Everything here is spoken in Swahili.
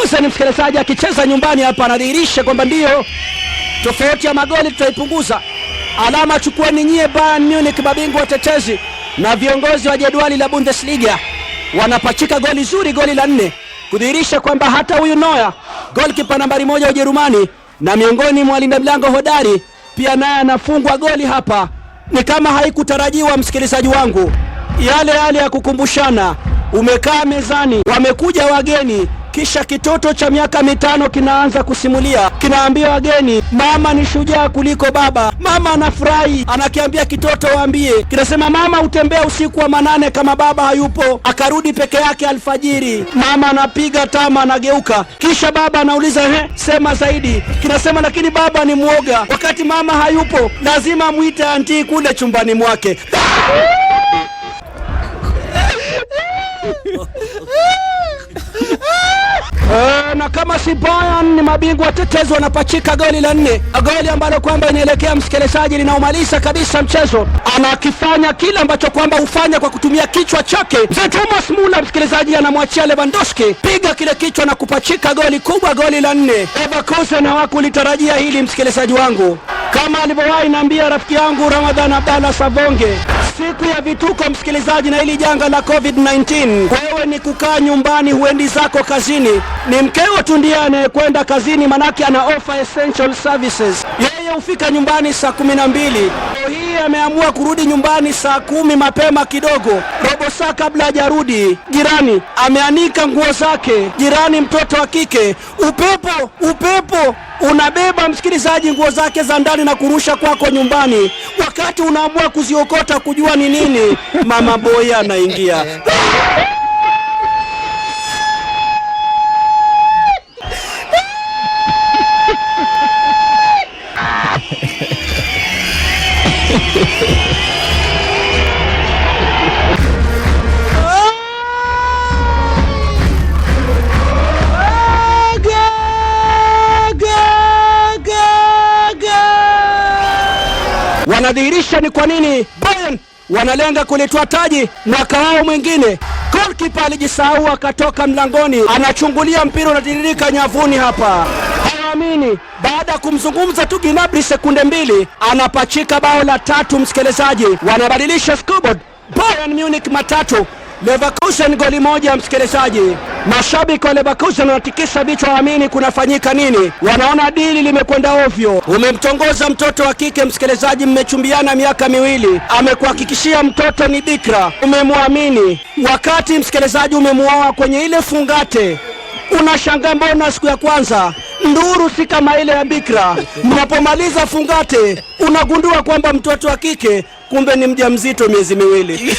Leverkusen msikilizaji akicheza nyumbani hapa anadhihirisha kwamba ndio tofauti ya magoli tutaipunguza. Alama chukueni nyie Bayern Munich, mabingwa watetezi na viongozi wa jedwali la Bundesliga, wanapachika goli zuri, goli la 4, kudhihirisha kwamba hata huyu Neuer, goalkeeper nambari 1 wa Ujerumani na miongoni mwa walinda mlango hodari, pia naye anafungwa goli hapa. Ni kama haikutarajiwa msikilizaji wangu, yale ya kukumbushana. Umekaa mezani, wamekuja wageni, kisha kitoto cha miaka 5 kinaanza kusimulia, kinaambia wageni mama ni shujaa kuliko baba. Mama anafurahi, anakiambia kitoto waambie, kinasema mama utembea usiku wa manane kama baba hayupo, akarudi peke yake alfajiri. Mama anapiga tama, anageuka, kisha baba anauliza sema zaidi. Kinasema lakini baba ni muoga, wakati mama hayupo lazima muite anti kule chumbani mwake. Na kama si Bayern ni mabingwa watetezi, wanapachika goli la 4, goli ambalo kwamba inaelekea msikilizaji linaumaliza kabisa mchezo. Anakifanya kila ambacho kwamba hufanya kwa kutumia kichwa chake. Thomas Müller msikilizaji anamwachia Lewandowski, piga kile kichwa na kupachika goli kubwa, goli la 4. Leverkusen hawakulitarajia hili msikilizaji wangu, kama alivyowahi naambia rafiki yangu Ramadhan Abdalla Savonge, siku ya vituko msikilizaji na hili janga la COVID-19, wewe ni kukaa nyumbani, huendi zako kazini. Ni mkeo tu ndiye anayekwenda kazini, manake ana offer essential services. Yeye hufika nyumbani saa 12. Leo hii ameamua kurudi nyumbani saa 10 mapema kidogo, robo saa kabla hajarudi. Jirani ameanika nguo zake, jirani mtoto wa kike, upepo unabeba msikilizaji nguo zake za ndani na kurusha kwako nyumbani, wakati unaamua kuziokota kujua ni nini. Mama boy anaingia. Wanadhihirisha ni kwa nini Bayern wanalenga kulitoa taji mwaka wao mwingine. Goalkeeper alijisahau akatoka mlangoni, anachungulia mpira unatiririka nyavuni hapa. Hawaamini, baada ya kumzungumza tu Gnabry sekunde 2 anapachika bao la 3 msikilizaji. Wanabadilisha scoreboard, Bayern Munich 3, Leverkusen goli 1 msikilizaji. Mashabiki wa Leverkusen wanatikisa vichwa, waamini kunafanyika nini. Wanaona dili limekwenda ovyo. Umemtongoza mtoto wa kike msikilizaji, mmechumbiana miaka 2, amekuhakikishia mtoto ni bikra, umemwamini. Wakati msikilizaji umemuoa kwenye ile fungate, unashangaa mbona siku ya kwanza nduru si kama ile ya bikra. Mnapomaliza fungate unagundua kwamba mtoto wa kike kumbe ni mjamzito miezi 2.